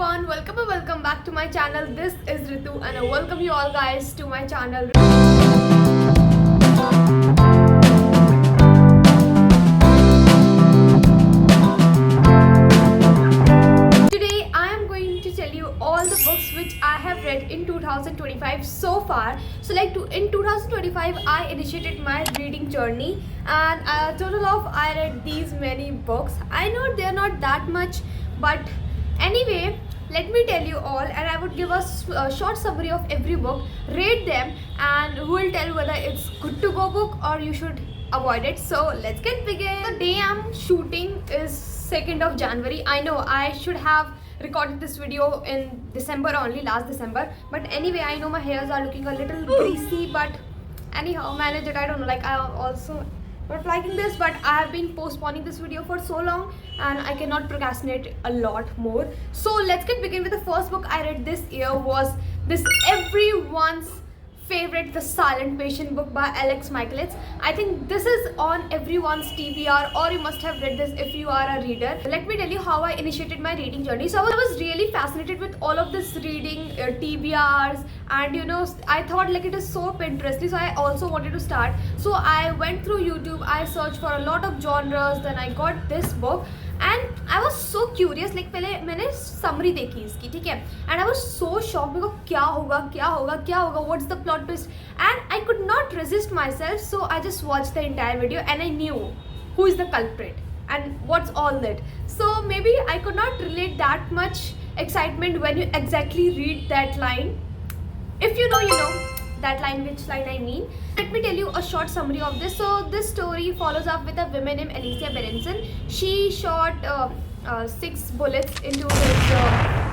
everyone, welcome and welcome back to my channel. This is Ritu and I welcome you all guys to my channel. Today I am going to tell you all the books which I have read in 2025 so far. So in 2025 I initiated my reading journey and a total of I read these many books. I know they are not that much, but anyway, let me tell you all, and I would give a short summary of every book, rate them, and who will tell whether it's good to go book or you should avoid it. So let's get begin. The day I'm shooting is 2nd of January. I know I should have recorded this video in December only, last December, but anyway, I know my hairs are looking a little greasy, but anyhow, manage it. I don't know, like I also not liking this, but I have been postponing this video for so long and I cannot procrastinate a lot more. So let's get begin with the first book I read this year. Was this everyone's favorite, The Silent Patient book by Alex Michaelis. I think this is on everyone's TBR, or you must have read this if you are a reader. Let me tell you how I initiated my reading journey. So I was really fascinated with all of this reading TBRs, and you know, I thought like it is so Pinteresty, so I also wanted to start. So I went through YouTube, I searched for a lot of genres, then I got this book and I was so curious. Like पहले मैंने summary देखी इसकी, ठीक है, and I was so shocked because क्या होगा, what's the plot twist, and I could not resist myself. So I just watched the entire video and I knew who is the culprit and what's all that. So maybe I could not relate that much excitement when you exactly read that line. If you know, you know that line, which line I mean. Let me tell you a short summary of this. So this story follows up with a woman named Alicia Berenson. She shot 6 bullets into his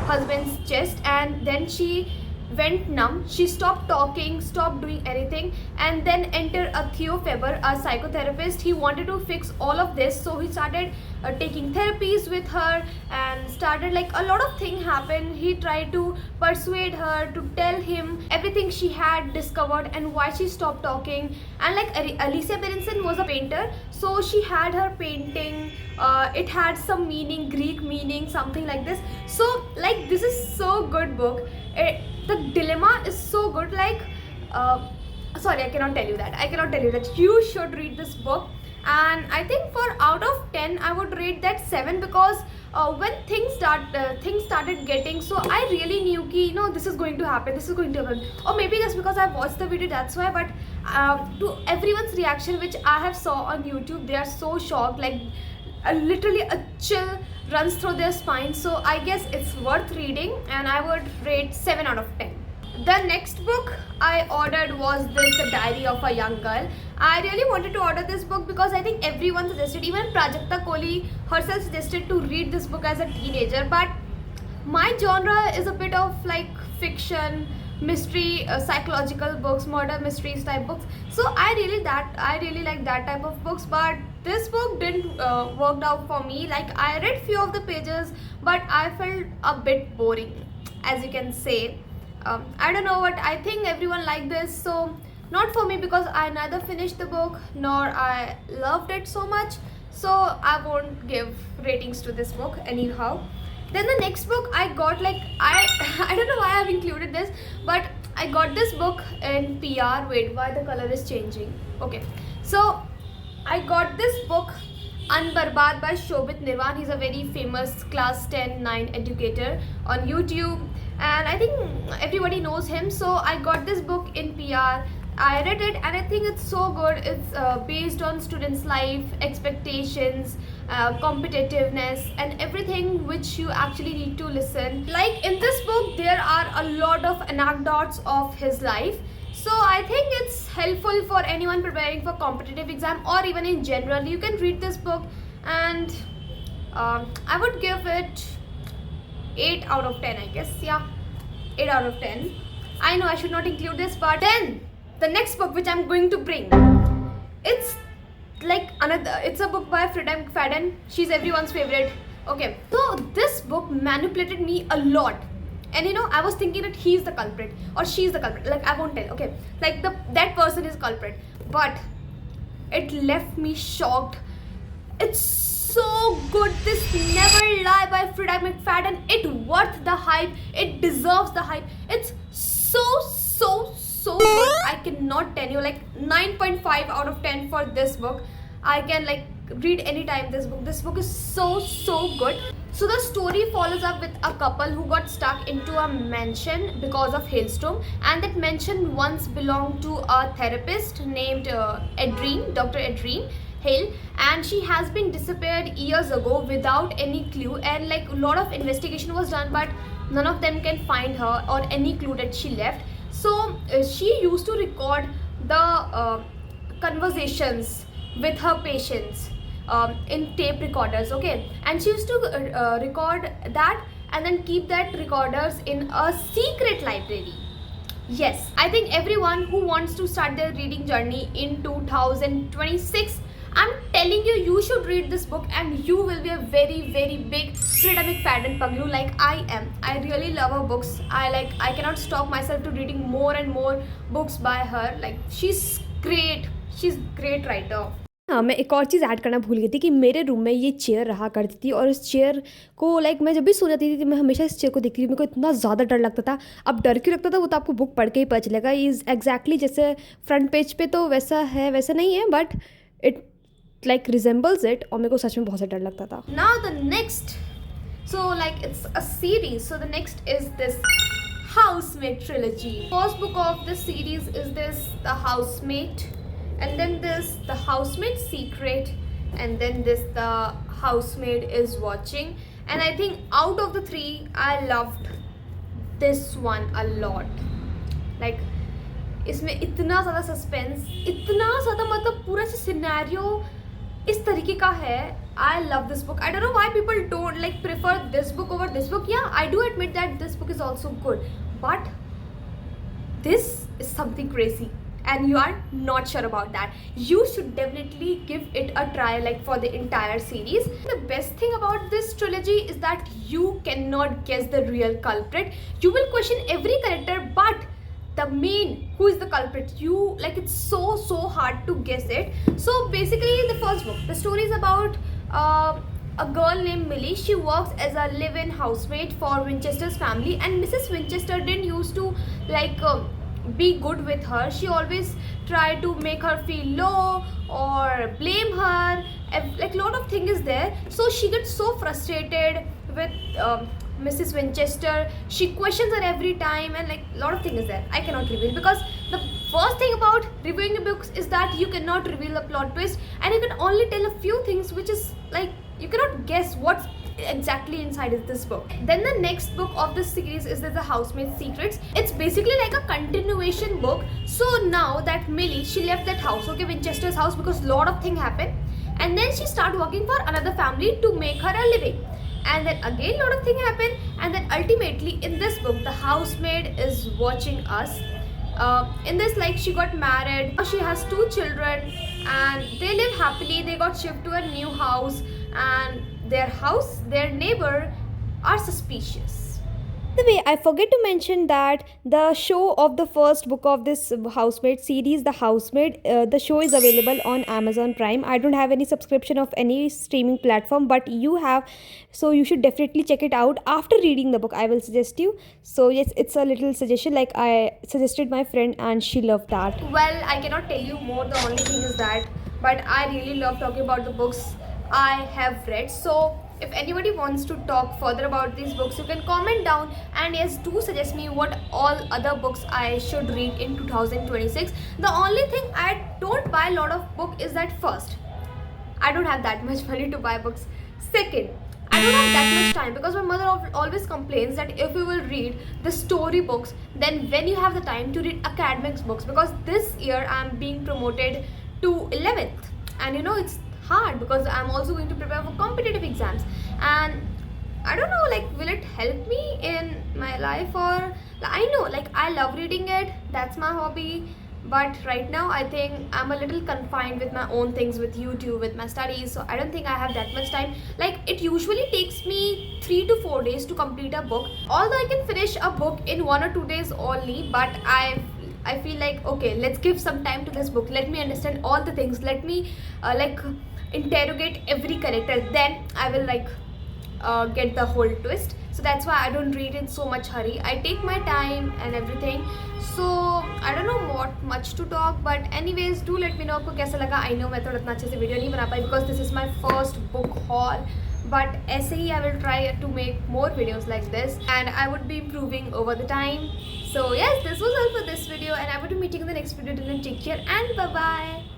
husband's chest, and then she went numb. She stopped talking, stopped doing anything, and then entered a Theo Faber, a psychotherapist. He wanted to fix all of this, so he started taking therapies with her and started, like, a lot of things happened. He tried to persuade her to tell him everything she had discovered and why she stopped talking. And like Alicia Berenson was a painter, so she had her painting, it had some meaning, Greek meaning, something like this. So like this is so good book. The dilemma is so good. Like sorry, I cannot tell you that. You should read this book, and I think for out of 10 I would rate that 7, because when things started getting, so I really knew ki, you know, this is going to happen, or maybe just because I watched the video, that's why. But to everyone's reaction which I have saw on YouTube, they are so shocked, like literally a chill runs through their spine. So I guess it's worth reading, and I would rate 7 out of 10. The next book I ordered was this, The Diary of a Young Girl. I really wanted to order this book because I think everyone suggested, even Prajakta Kohli herself suggested to read this book as a teenager. But my genre is a bit of like fiction, mystery, psychological books, murder mysteries type books. So I really like that type of books. But this book didn't work out for me. Like I read few of the pages, but I felt a bit boring, as you can say. I don't know what, I think everyone liked this, so not for me, because I neither finished the book nor I loved it so much. So I won't give ratings to this book anyhow. Then the next book I got, like I don't know why I have included this, but I got this book in PR. Wait, why the color is changing? Okay, so I got this book, Unbarbad by Shobit Nirvan. He's a very famous class 10-9 educator on YouTube, and I think everybody knows him. So I got this book in PR. I read it and I think it's so good. It's based on students' life, expectations, competitiveness, and everything which you actually need to listen. Like in this book, there are a lot of anecdotes of his life. So I think it's helpful for anyone preparing for competitive exam, or even in general. You can read this book, and I would give it 8 out of 10, I guess. Yeah, 8 out of 10. I know I should not include this, but then the next book which I'm going to bring, it's like it's a book by Frida McFadden. She's everyone's favorite. Okay, so this book manipulated me a lot. And you know, I was thinking that he's the culprit or she's the culprit. Like I won't tell, okay? Like that person is culprit. But it left me shocked. It's so good. This Never Lie by Frida McFadden. It worth the hype. It deserves the hype. It's so good. I cannot tell you, like 9.5 out of 10 for this book. I can like read anytime this book. This book is so good. So the story follows up with a couple who got stuck into a mansion because of hailstorm, and that mansion once belonged to a therapist named Dr. Adrene Hale, and she has been disappeared years ago without any clue, and like a lot of investigation was done, but none of them can find her or any clue that she left. So she used to record the conversations with her patients in tape recorders, okay, and she used to record that and then keep that recorders in a secret library. Yes, I think everyone who wants to start their reading journey in 2026, I'm telling you, you should read this book and you will be a very big Frida McFadden paglu like I am. I really love her books. I cannot stop myself to reading more and more books by her. Like she's great writer. हाँ, मैं एक और चीज़ add करना भूल गई थी कि मेरे रूम में ये चेयर रहा करती थी, और इस चेयर को लाइक मैं जब भी सो जाती थी मैं हमेशा इस चेयर को देखती थी। मेरे को इतना ज़्यादा डर लगता था। अब डर क्यों लगता था वो तो आपको बुक पढ़ के ही पता चलेगा। इज़ एग्जैक्टली जैसे फ्रंट पेज पे तो वैसा है, वैसा नहीं है, but it like resembles it, और मेरे को सच में बहुत ज़्यादा डर लगता था। Now the next, so like it's a series. So the next is this Housemaid trilogy. First book of this series is this The Housemaid, and then this The Housemaid Secret, and then this The Housemaid is Watching. And I think out of the three, I loved this one a lot. Like इसमें इतना ज़्यादा suspense, इतना ज़्यादा मतलब पूरा सा scenario इस तरीके का है. I love this book. I don't know why people don't like prefer this book over this book. Yeah, I do admit that this book is also good, but this is something crazy and you are not sure about that. You should definitely give it a try, like for the entire series. The best thing about this trilogy is that you cannot guess the real culprit. You will question every character, but the main who is the culprit, you like, it's so hard to guess it. So basically the first book, the story is about a girl named Millie. She works as a live-in housemaid for Winchester's family, and Mrs. Winchester didn't used to like be good with her. She always tried to make her feel low or blame her. Like lot of thing is there. So she gets so frustrated with Mrs. Winchester. She questions her every time, and like lot of thing is there. I cannot reveal, because the first thing about reviewing the books is that you cannot reveal the plot twist, and you can only tell a few things, which is like you cannot guess what's exactly inside is this book. Then the next book of this series is The Housemaid's Secrets. It's basically like a continuation book. So now that Millie, she left that house, okay, Winchester's house, because lot of thing happened, and then she started working for another family to make her a living, and then again lot of thing happened, and then ultimately in this book the housemaid is watching us. In this, like, she got married, she has 2 children, and they live happily. They got shipped to a new house, and their neighbor are suspicious. By the way, I forget to mention that the show of the first book of this Housemaid series, The Housemaid, the show is available on Amazon Prime. I don't have any subscription of any streaming platform, but you have, so you should definitely check it out after reading the book. I will suggest you. So yes, it's a little suggestion, like I suggested my friend and she loved that. Well, I cannot tell you more. The only thing is that, but I really love talking about the books I have read. So if anybody wants to talk further about these books, you can comment down, and yes, do suggest me what all other books I should read in 2026. The only thing I don't buy a lot of book is that, first, I don't have that much money to buy books. Second, I don't have that much time, because my mother always complains that if you will read the story books, then when you have the time to read academics books, because this year I'm being promoted to 11th, and you know it's hard because I'm also going to prepare for competitive exams, and I don't know, like, will it help me in my life? Or I know, like, I love reading it, that's my hobby, but right now I think I'm a little confined with my own things, with YouTube, with my studies, so I don't think I have that much time. Like, it usually takes me 3 to 4 days to complete a book, although I can finish a book in 1 or 2 days only, but I feel like, okay, let's give some time to this book, let me understand all the things, let me interrogate every character, then I will like get the whole twist. So that's why I don't read in so much hurry. I take my time and everything. So I don't know what much to talk, but anyways, do let me know आपको कैसा लगा. I know मैं थोड़ा इतना अच्छे से video नहीं बना पाई because this is my first book haul, but ऐसे ही I will try to make more videos like this and I would be improving over the time. So yes, this was all for this video and I would be meeting in the next video. Till then, take care and bye bye.